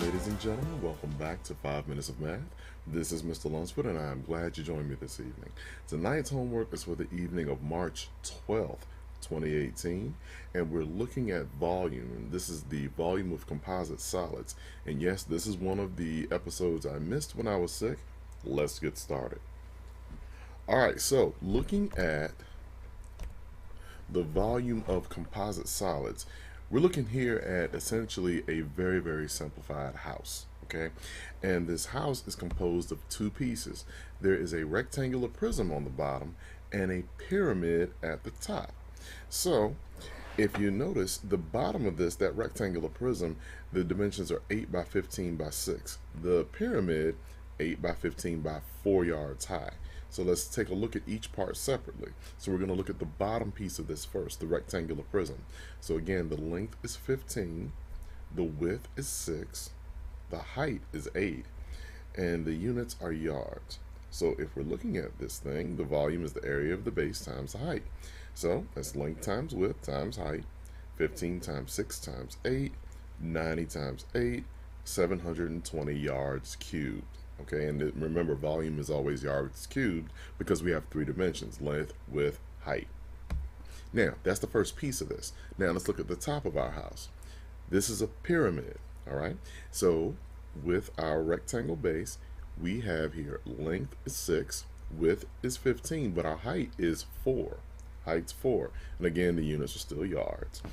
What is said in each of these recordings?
ladies and gentlemen, welcome back to 5 Minutes of Math. This is Mr. Lunsford, and I'm glad you joined me this evening. Tonight's homework is for the evening of March 12th, 2018, and we're looking at volume, and this is the volume of composite solids. And yes, this is one of the episodes I missed when I was sick. Let's get started. Alright, so looking at the volume of composite solids, we're looking here at essentially a very simplified house, okay? And this house is composed of two pieces. There is a rectangular prism on the bottom and a pyramid at the top. So if you notice the bottom of this, that rectangular prism, the dimensions are 8 by 15 by 6. The pyramid, 8 by 15 by 4 yards high. So let's take a look at each part separately. So we're going to look at the bottom piece of this first, the rectangular prism. So again, the length is 15, the width is 6, the height is 8, and the units are yards. So if we're looking at this thing, the volume is the area of the base times the height. So that's length times width times height, 15 times 6 times 8, 90 times 8, 720 yards cubed. Okay, and remember, volume is always yards cubed because we have three dimensions: length, width, height. Now, that's the first piece of this. Now, let's look at the top of our house. This is a pyramid, all right? So, with our rectangle base, we have here length is 6, width is 15, but our height is 4. Height's 4. And again, the units are still yards.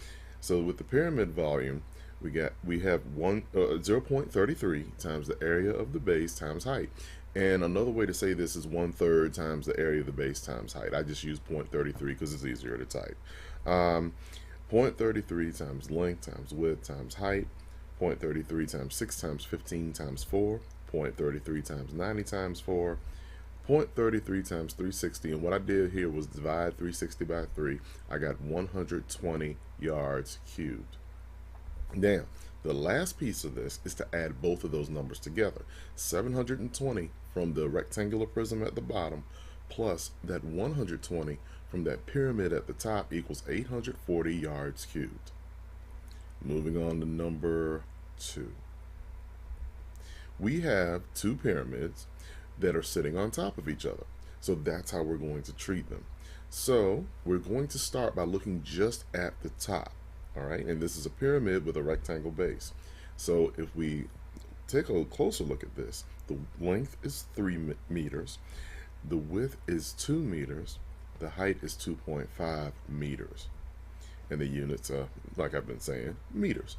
So, with the pyramid volume, we have 0.33 times the area of the base times height. And another way to say this is 1/3 times the area of the base times height. I just use 0.33 because it's easier to type. 0.33 times length times width times height. 0.33 times 6 times 15 times 4. 0.33 times 90 times 4. 0.33 times 360. And what I did here was divide 360 by 3. I got 120 yards cubed. Now, the last piece of this is to add both of those numbers together. 720 from the rectangular prism at the bottom plus that 120 from that pyramid at the top equals 840 yards cubed. Moving on to number 2. We have two pyramids that are sitting on top of each other. So that's how we're going to treat them. So we're going to start by looking just at the top. All right, and this is a pyramid with a rectangle base. So if we take a closer look at this, the length is 3 meters, the width is 2 meters, the height is 2.5 meters, and the units are, like I've been saying, meters.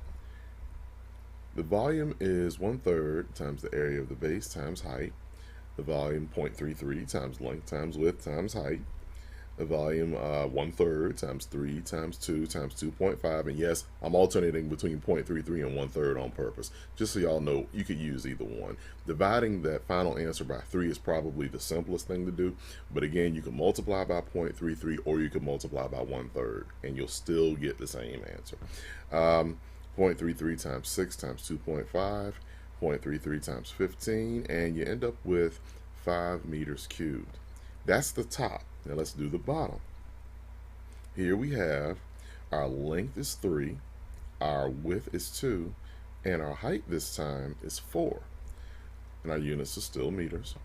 The volume is 1/3 times the area of the base times height. The volume 0.33 times length times width times height. The volume 1/3 times 3 times 2 times 2.5, and yes, I'm alternating between 0.33 and 1/3 on purpose, just so y'all know you could use either one. Dividing that final answer by 3 is probably the simplest thing to do, but again, you can multiply by 0.33 or you can multiply by 1/3 and you'll still get the same answer. 0.33 times 6 times 2.5, 0.33 times 15, and you end up with 5 meters cubed. That's the top. Now let's do the bottom. Here we have our length is 3, our width is 2, and our height this time is 4. And our units are still meters.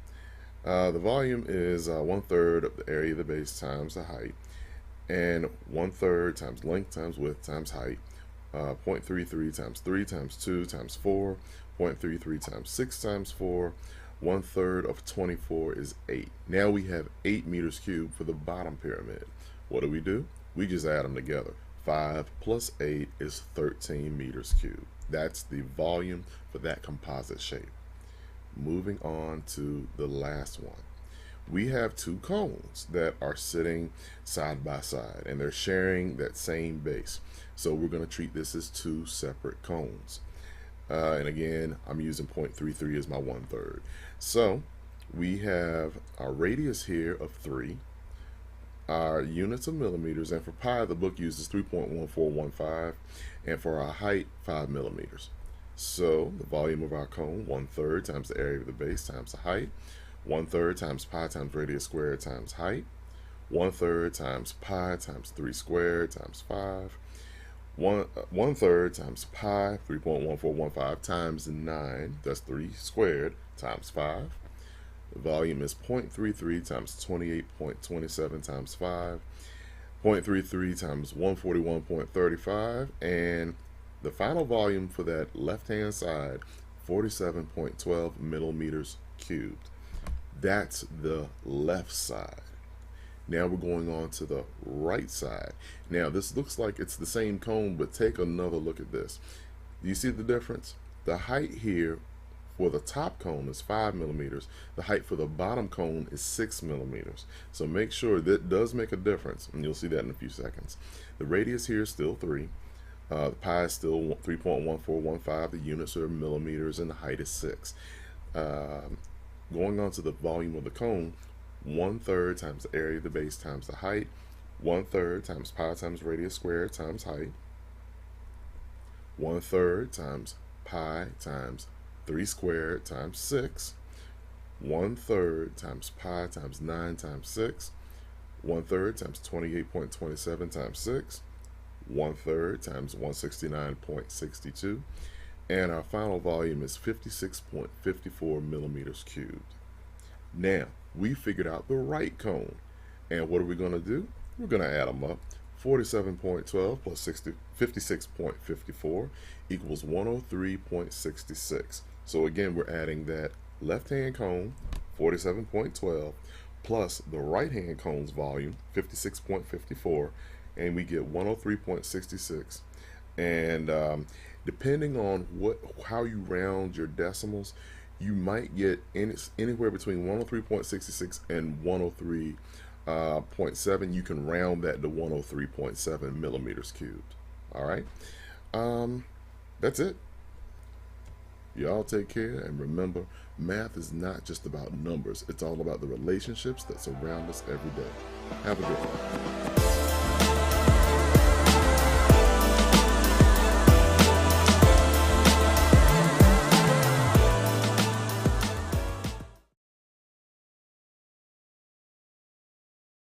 The volume is 1/3 of the area of the base times the height, and 1/3 times length times width times height. 0.33 times 3 times 2 times 4, 0.33 times 6 times 4, 1/3 of 24 is 8. Now we have 8 meters cubed for the bottom pyramid. What do? We just add them together. 5 plus 8 is 13 meters cubed. That's the volume for that composite shape. Moving on to the last one. We have two cones that are sitting side by side, and they're sharing that same base. So we're going to treat this as two separate cones. And again, I'm using 0.33 as my 1/3. So we have our radius here of 3, our units of millimeters, and for pi, the book uses 3.1415, and for our height, 5 millimeters. So the volume of our cone, 1/3 times the area of the base times the height, 1/3 times pi times radius squared times height, 1/3 times pi times 3 squared times 5, One third times pi, 3.1415 times 9, that's 3 squared, times 5. The volume is 0.33 times 28.27 times 5, 0.33 times 141.35, and the final volume for that left-hand side, 47.12 millimeters cubed. That's the left side. Now we're going on to the right side. Now this looks like it's the same cone, but take another look at this. Do you see the difference? The height here for the top cone is 5 millimeters. The height for the bottom cone is 6 millimeters. So make sure that does make a difference, and you'll see that in a few seconds. The radius here is still 3. The pi is still 3.1415. The units are millimeters, and the height is 6. Going on to the volume of the cone, 1/3 times the area of the base times the height, 1/3 times pi times radius squared times height, 1/3 times pi times 3 squared times 6, 1/3 times pi times 9 times 6, 1/3 times 28.27 times 6, 1/3 times 169.62, and our final volume is 56.54 millimeters cubed. Now, we figured out the right cone. And what are we going to do? We're going to add them up. 47.12 plus 56.54 equals 103.66. So again, we're adding that left-hand cone, 47.12, plus the right-hand cone's volume, 56.54, and we get 103.66. And depending on how you round your decimals, you might get anywhere between 103.66 and 103.7. You can round that to 103.7 millimeters cubed. All right, that's it. Y'all take care, and remember, math is not just about numbers. It's all about the relationships that surround us every day. Have a good one.